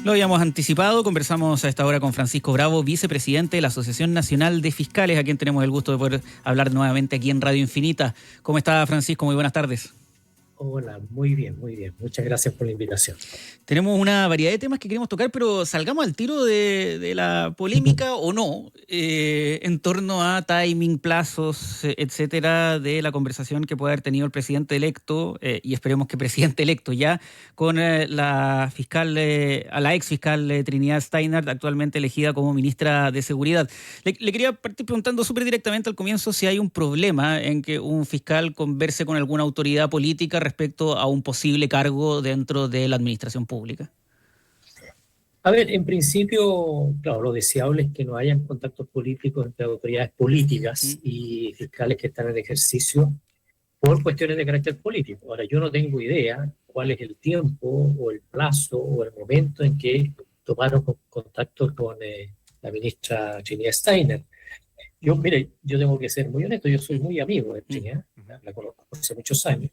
Lo habíamos anticipado, conversamos a esta hora con Francisco Bravo, vicepresidente de la Asociación Nacional de Fiscales, a quien tenemos el gusto de poder hablar nuevamente aquí en Radio Infinita. ¿Cómo está, Francisco? Muy buenas tardes. Hola, muy bien, muy bien. Muchas gracias por la invitación. Tenemos una variedad de temas que queremos tocar, pero salgamos al tiro de la polémica o no, en torno a timing, plazos, etcétera, de la conversación que puede haber tenido el presidente electo, y esperemos que presidente electo ya, con la fiscal, a la ex fiscal Trinidad Steiner, actualmente elegida como ministra de Seguridad. Le quería partir preguntando súper directamente al comienzo si hay un problema en que un fiscal converse con alguna autoridad política respecto a un posible cargo dentro de la administración pública. A ver, en principio, claro, lo deseable es que no hayan contactos políticos entre autoridades políticas y fiscales que están en ejercicio por cuestiones de carácter político. Ahora, yo no tengo idea cuál es el tiempo o el plazo o el momento en que tomaron contacto con la ministra Trinidad Steiner. Mire, yo tengo que ser muy honesto, yo soy muy amigo de Trinidad, la conozco hace muchos años.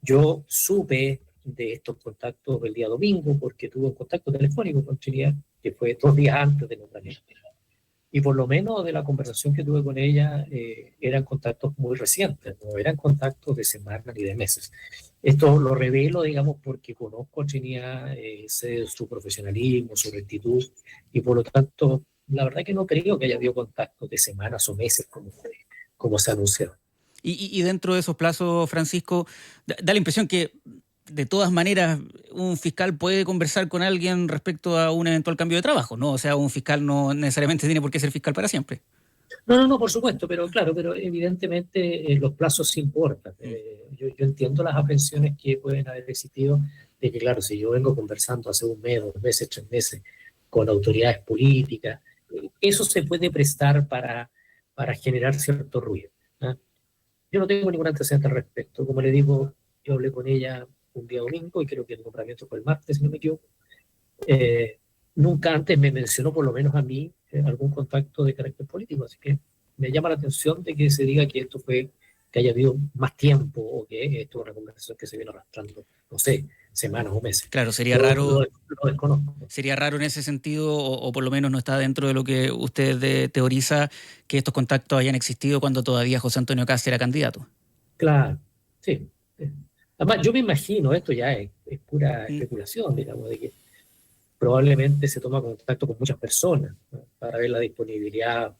Yo supe de estos contactos el día domingo porque tuve un contacto telefónico con Trinidad, que fue 2 días antes de nombramiento. Y por lo menos de la conversación que tuve con ella, eran contactos muy recientes, no eran contactos de semanas ni de meses. Esto lo revelo, digamos, porque conozco a Trinidad, sé su profesionalismo, su rectitud, y por lo tanto, la verdad que no creo que haya habido contactos de semanas o meses como se anunció. Y dentro de esos plazos, Francisco, da la impresión que de todas maneras un fiscal puede conversar con alguien respecto a un eventual cambio de trabajo, ¿no? O sea, un fiscal no necesariamente tiene por qué ser fiscal para siempre. No, por supuesto, pero claro, pero evidentemente los plazos importan. Yo entiendo las aprensiones que pueden haber existido de que, claro, si yo vengo conversando hace 1 mes, 2 meses, 3 meses con autoridades políticas, eso se puede prestar para generar cierto ruido, ¿eh? Yo no tengo ningún antecedente al respecto. Como le digo, yo hablé con ella un día domingo y creo que el nombramiento fue el martes, si no me equivoco. Nunca antes me mencionó, por lo menos a mí, algún contacto de carácter político, así que me llama la atención de que se diga que esto fue, que haya habido más tiempo o que esto es una conversación que se viene arrastrando, no sé, semanas o meses. Claro, sería raro. Lo desconozco. Sería raro en ese sentido, o por lo menos no está dentro de lo que usted teoriza, que estos contactos hayan existido cuando todavía José Antonio Kast era candidato. Claro, sí. Además, yo me imagino, esto ya es pura especulación, digamos, de que probablemente se toma contacto con muchas personas, ¿no?, para ver la disponibilidad,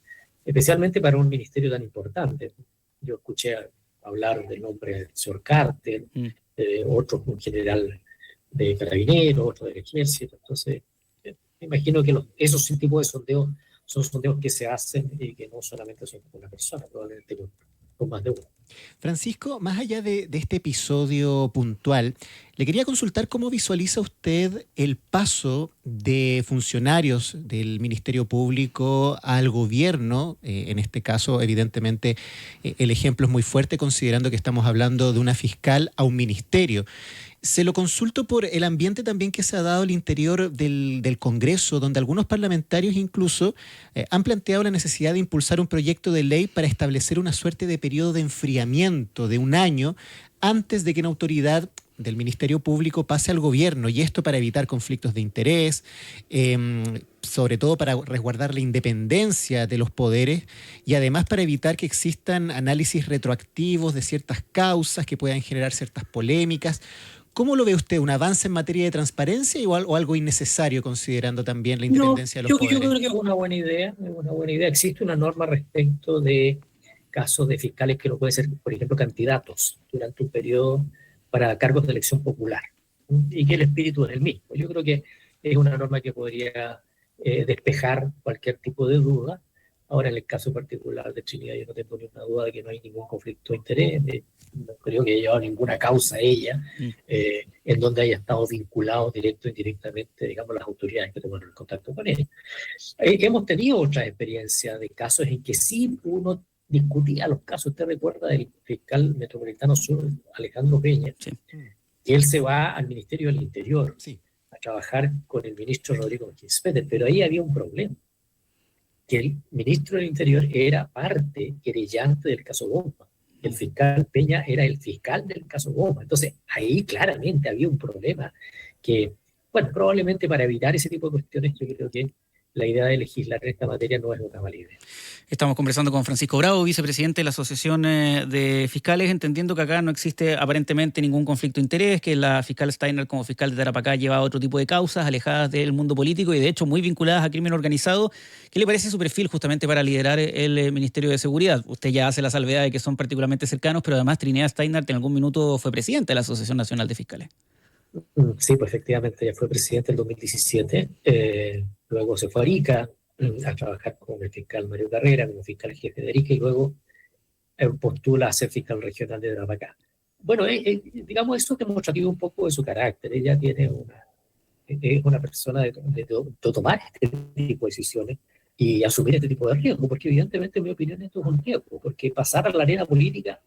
especialmente para un ministerio tan importante. Yo escuché hablar del nombre del señor Carter, otro un general de carabineros, otro del ejército. Entonces, me imagino que esos tipos de sondeos son sondeos que se hacen y que no solamente son con una persona, probablemente con más de uno. Francisco, más allá de este episodio puntual, le quería consultar cómo visualiza usted el paso de funcionarios del Ministerio Público al gobierno. En este caso, evidentemente, el ejemplo es muy fuerte considerando que estamos hablando de una fiscal a un ministerio. Se lo consulto por el ambiente también que se ha dado al interior del Congreso, donde algunos parlamentarios incluso han planteado la necesidad de impulsar un proyecto de ley para establecer una suerte de periodo de enfriamiento de 1 año antes de que una autoridad del Ministerio Público pase al gobierno, y esto para evitar conflictos de interés, sobre todo para resguardar la independencia de los poderes y además para evitar que existan análisis retroactivos de ciertas causas que puedan generar ciertas polémicas. ¿Cómo lo ve usted? ¿Un avance en materia de transparencia o algo innecesario considerando también la independencia de los poderes? Yo creo que es una buena idea, Existe una norma respecto de casos de fiscales que no pueden ser, por ejemplo, candidatos durante un periodo para cargos de elección popular, y que el espíritu es el mismo. Yo creo que es una norma que podría despejar cualquier tipo de duda. Ahora, en el caso particular de Trinidad, yo no tengo ninguna duda de que no hay ningún conflicto de interés. No creo que haya llevado ninguna causa a ella, en donde haya estado vinculado directo o indirectamente, digamos, las autoridades que tomaron el contacto con ella. Hemos tenido otras experiencias de casos en que sí uno discutía los casos. Usted recuerda del fiscal metropolitano sur, Alejandro Peña, que él se va al Ministerio del Interior a trabajar con el ministro Rodrigo Quispete, pero ahí había un problema, que el ministro del Interior era parte querellante del caso Bomba. El fiscal Peña era el fiscal del caso Bomba. Entonces, ahí claramente había un problema que bueno, probablemente para evitar ese tipo de cuestiones, yo creo que la idea de legislar en esta materia no es una mala idea. Estamos conversando con Francisco Bravo, vicepresidente de la Asociación de Fiscales, entendiendo que acá no existe aparentemente ningún conflicto de interés, que la fiscal Steiner como fiscal de Tarapacá lleva otro tipo de causas alejadas del mundo político y de hecho muy vinculadas a crimen organizado. ¿Qué le parece su perfil justamente para liderar el Ministerio de Seguridad? Usted ya hace la salvedad de que son particularmente cercanos, pero además Trinidad Steiner en algún minuto fue presidente de la Asociación Nacional de Fiscales. Sí, pues efectivamente ella fue presidente en 2017, luego se fue a Arica a trabajar con el fiscal Mario Carrera, como fiscal jefe de Arica, y luego postula a ser fiscal regional de Tarapacá. Bueno, digamos, eso es demostrativo un poco de su carácter. Ella es una persona de tomar este tipo de decisiones y asumir este tipo de riesgo, porque evidentemente, en mi opinión, esto es un riesgo, porque pasar a la arena política,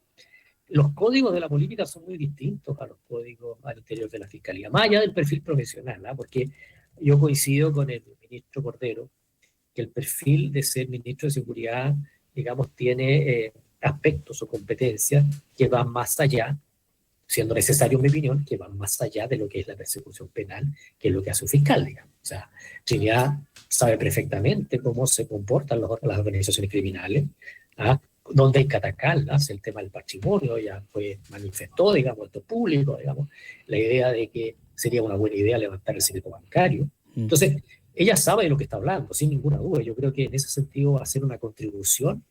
los códigos de la política son muy distintos a los códigos al interior de la fiscalía, más allá del perfil profesional, ¿eh? Porque yo coincido con el ministro Cordero, que el perfil de ser ministro de Seguridad, digamos, tiene aspectos o competencias que van más allá, siendo necesario, en mi opinión, que van más allá de lo que es la persecución penal, que es lo que hace un fiscal, digamos. O sea, Trinidad sabe perfectamente cómo se comportan las organizaciones criminales, ¿ah? Dónde hay que atacarlas, el tema del patrimonio, ya fue manifestó, digamos, esto público, digamos, la idea de que sería una buena idea levantar el secreto bancario. Entonces, ella sabe de lo que está hablando, sin ninguna duda. Yo creo que en ese sentido va a ser una contribución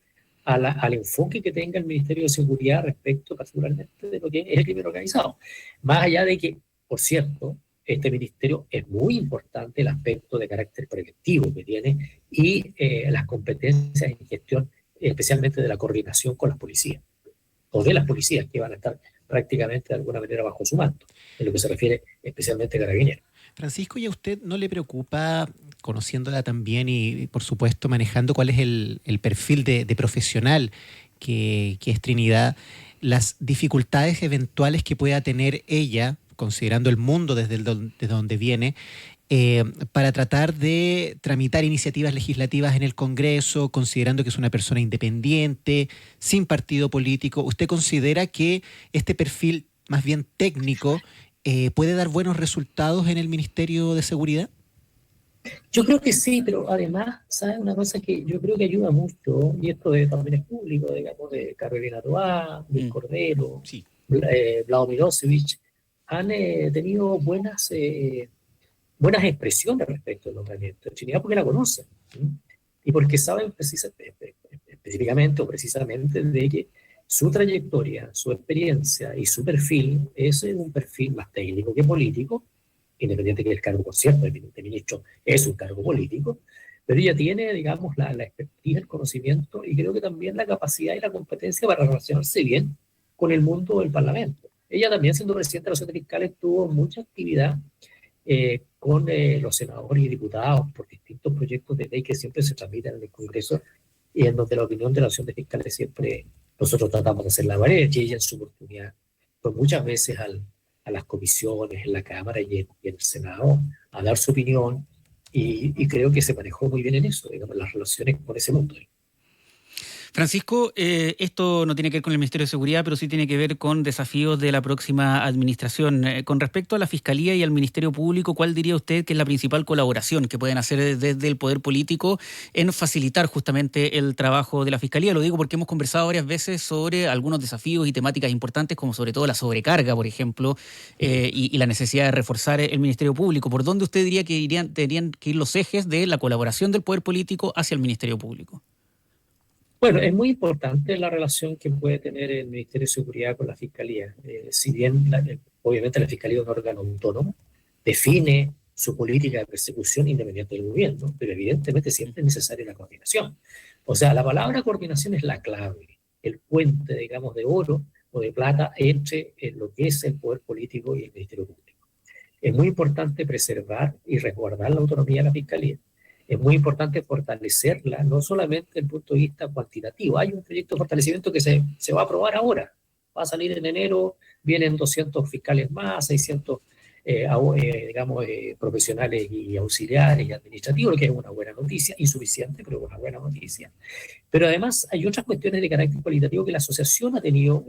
al enfoque que tenga el Ministerio de Seguridad respecto particularmente de lo que es el crimen organizado. Más allá de que, por cierto, este ministerio es muy importante el aspecto de carácter preventivo que tiene y las competencias en gestión, especialmente de la coordinación con las policías, o de las policías que van a estar prácticamente de alguna manera bajo su manto, en lo que se refiere especialmente a Carabineros. Francisco, ¿y a usted no le preocupa, conociéndola también y por supuesto manejando cuál es el perfil de profesional que es Trinidad, las dificultades eventuales que pueda tener ella, considerando el mundo desde donde viene, para tratar de tramitar iniciativas legislativas en el Congreso, considerando que es una persona independiente, sin partido político? ¿Usted considera que este perfil más bien técnico puede dar buenos resultados en el Ministerio de Seguridad? Yo creo que sí, pero además, ¿sabes? Una cosa que yo creo que ayuda mucho, y esto también es público, digamos, de Carolina Toá, Luis Cordero, Sí. Vlado Milosevic, han tenido buenas expresiones respecto al nombramiento de Trinidad porque la conocen, ¿sí? Y porque saben específicamente o precisamente de que su trayectoria, su experiencia y su perfil es un perfil más técnico que político, independiente que el cargo, por cierto, de ministro es un cargo político, pero ella tiene, digamos, la expertise, el conocimiento y creo que también la capacidad y la competencia para relacionarse bien con el mundo del Parlamento. Ella también, siendo presidenta de la Asociación de Fiscales, tuvo mucha actividad con los senadores y diputados por distintos proyectos de ley que siempre se transmiten en el Congreso y en donde la opinión de la Asociación de Fiscales siempre nosotros tratamos de hacer la variedad, y ella en su oportunidad fue muchas veces a las comisiones, en la Cámara y en el Senado a dar su opinión y creo que se manejó muy bien en eso, digamos, las relaciones con ese mundo. Francisco, esto no tiene que ver con el Ministerio de Seguridad, pero sí tiene que ver con desafíos de la próxima administración. Con respecto a la Fiscalía y al Ministerio Público, ¿cuál diría usted que es la principal colaboración que pueden hacer desde el Poder Político en facilitar justamente el trabajo de la Fiscalía? Lo digo porque hemos conversado varias veces sobre algunos desafíos y temáticas importantes, como sobre todo la sobrecarga, por ejemplo, y la necesidad de reforzar el Ministerio Público. ¿Por dónde usted diría que deberían que ir los ejes de la colaboración del Poder Político hacia el Ministerio Público? Bueno, es muy importante la relación que puede tener el Ministerio de Seguridad con la Fiscalía. Si bien, obviamente, la Fiscalía es un órgano autónomo, define su política de persecución independiente del gobierno, pero evidentemente siempre es necesaria la coordinación. O sea, la palabra coordinación es la clave, el puente, digamos, de oro o de plata entre lo que es el poder político y el Ministerio Público. Es muy importante preservar y resguardar la autonomía de la Fiscalía. Es muy importante fortalecerla, no solamente desde el punto de vista cuantitativo. Hay un proyecto de fortalecimiento que se va a aprobar ahora. Va a salir en enero, vienen 200 fiscales más, 600 profesionales y auxiliares y administrativos, lo que es una buena noticia, insuficiente, pero una buena noticia. Pero además hay otras cuestiones de carácter cualitativo que la asociación ha tenido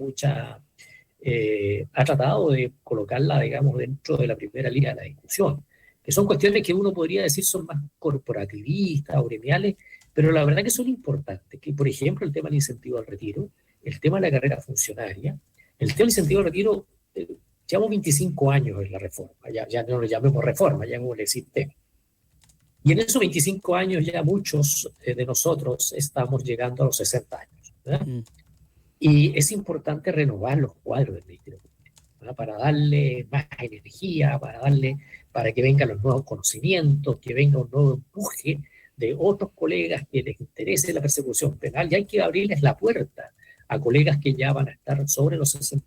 ha tratado de colocarla, digamos, dentro de la primera línea de la discusión, que son cuestiones que uno podría decir son más corporativistas o gremiales, pero la verdad que son importantes, que por ejemplo el tema del incentivo al retiro, el tema de la carrera funcionaria, el tema del incentivo al retiro, llevamos 25 años en la reforma, ya no lo llamemos reforma, llamémosle sistema. Y en esos 25 años ya muchos de nosotros estamos llegando a los 60 años. Y es importante renovar los cuadros del Ministerio Público, ¿verdad? Para darle más energía, para que vengan los nuevos conocimientos, que venga un nuevo empuje de otros colegas que les interese la persecución penal. Y hay que abrirles la puerta a colegas que ya van a estar sobre los 60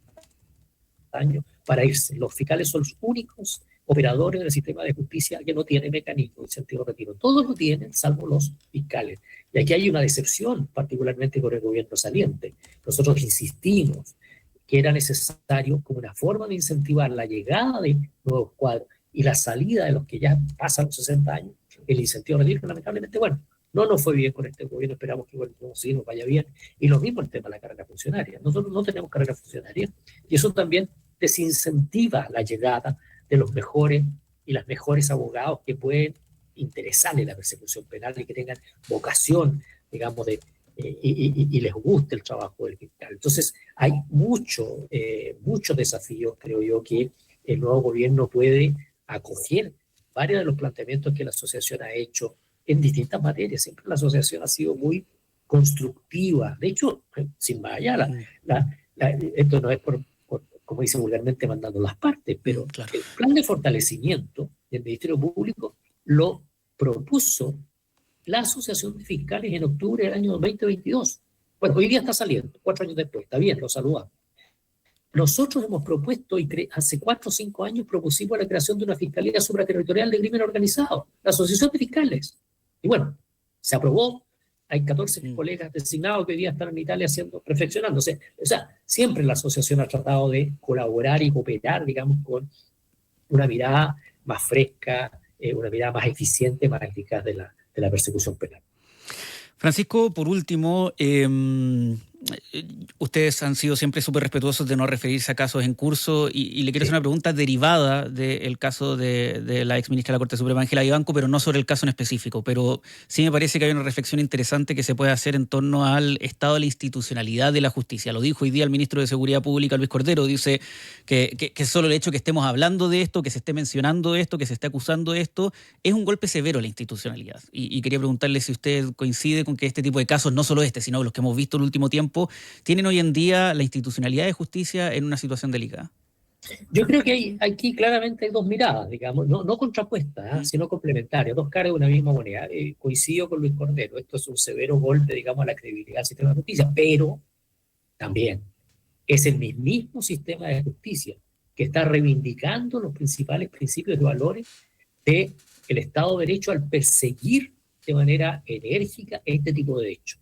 años para irse. Los fiscales son los únicos operadores del sistema de justicia que no tienen mecanismo de incentivo de retiro. Todos lo tienen, salvo los fiscales. Y aquí hay una decepción, particularmente con el gobierno saliente. Nosotros insistimos que era necesario como una forma de incentivar la llegada de nuevos cuadros y la salida de los que ya pasan los 60 años. El incentivo de retiro, lamentablemente, bueno, no nos fue bien con este gobierno, esperamos que bueno, sí nos vaya bien. Y lo mismo el tema de la carrera funcionaria. Nosotros no tenemos carrera funcionaria y eso también desincentiva la llegada de los mejores y las mejores abogados que pueden interesarle la persecución penal y que tengan vocación, digamos, y les guste el trabajo del fiscal. Entonces, hay muchos desafíos, creo yo, que el nuevo gobierno puede acoger varios de los planteamientos que la asociación ha hecho en distintas materias. Siempre la asociación ha sido muy constructiva. De hecho, sin más allá, esto no es como dice vulgarmente, mandando las partes, pero claro, el plan de fortalecimiento del Ministerio Público lo propuso la Asociación de Fiscales en octubre del año 2022. Bueno, hoy día está saliendo, 4 años después, está bien, lo saludamos. Nosotros hemos propuesto, y hace 4 o 5 años propusimos la creación de una Fiscalía Supraterritorial de Crimen Organizado, la Asociación de Fiscales. Y bueno, se aprobó. Hay 14 colegas designados que hoy día están en Italia perfeccionándose. O sea, siempre la asociación ha tratado de colaborar y cooperar, digamos, con una mirada más fresca, una mirada más eficiente, más eficaz de la persecución penal. Francisco, por último, ustedes han sido siempre súper respetuosos de no referirse a casos en curso y le quiero hacer una pregunta derivada del caso de la exministra de la Corte Suprema, Ángela Vivanco, pero no sobre el caso en específico. Pero sí me parece que hay una reflexión interesante que se puede hacer en torno al estado de la institucionalidad de la justicia. Lo dijo hoy día el ministro de Seguridad Pública, Luis Cordero, dice que solo el hecho que estemos hablando de esto, que se esté mencionando esto, que se esté acusando esto, es un golpe severo a la institucionalidad. Y quería preguntarle si usted coincide con que este tipo de casos, no solo este, sino los que hemos visto en el último tiempo, tienen hoy en día la institucionalidad de justicia en una situación delicada. Yo creo que aquí claramente hay dos miradas, digamos, no contrapuestas, sino complementarias, dos caras de una misma moneda. Coincido con Luis Cordero, esto es un severo golpe, digamos, a la credibilidad del sistema de justicia, pero también es el mismo sistema de justicia que está reivindicando los principales principios y valores del Estado de Derecho al perseguir de manera enérgica este tipo de hechos.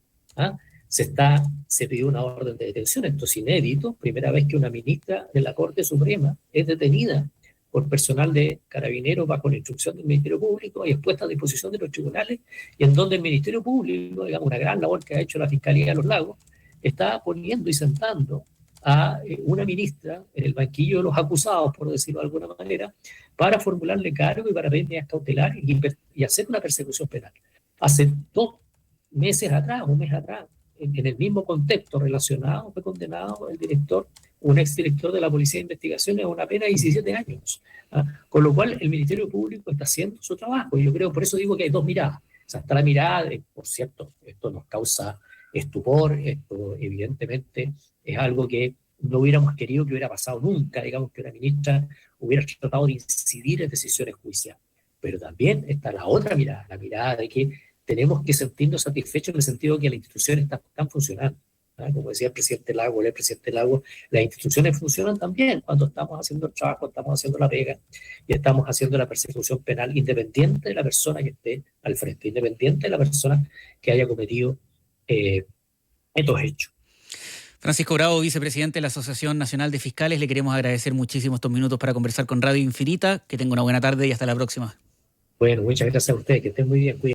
Se pidió una orden de detención, esto es inédito, primera vez que una ministra de la Corte Suprema es detenida por personal de carabineros bajo la instrucción del Ministerio Público y es puesta a disposición de los tribunales, y en donde el Ministerio Público, digamos, una gran labor que ha hecho la Fiscalía de los Lagos, está poniendo y sentando a una ministra en el banquillo de los acusados, por decirlo de alguna manera, para formularle cargo y para pedir medidas cautelares y hacer una persecución penal. Hace 2 meses atrás, un mes atrás, en el mismo contexto relacionado, fue condenado un exdirector de la Policía de Investigaciones a una pena de 17 años. Con lo cual, el Ministerio Público está haciendo su trabajo. Y yo creo, por eso digo que hay dos miradas. O sea, está la mirada de, por cierto, esto nos causa estupor, esto evidentemente es algo que no hubiéramos querido que hubiera pasado nunca, digamos, que una ministra hubiera tratado de incidir en decisiones judiciales. Pero también está la otra mirada, la mirada de que tenemos que sentirnos satisfechos en el sentido de que las instituciones están funcionando. Como decía el presidente Lago, las instituciones funcionan también cuando estamos haciendo el trabajo, estamos haciendo la pega y estamos haciendo la persecución penal independiente de la persona que esté al frente, independiente de la persona que haya cometido estos hechos. Francisco Bravo, vicepresidente de la Asociación Nacional de Fiscales, le queremos agradecer muchísimo estos minutos para conversar con Radio Infinita. Que tenga una buena tarde y hasta la próxima. Bueno, muchas gracias a ustedes, que estén muy bien. Cuídense.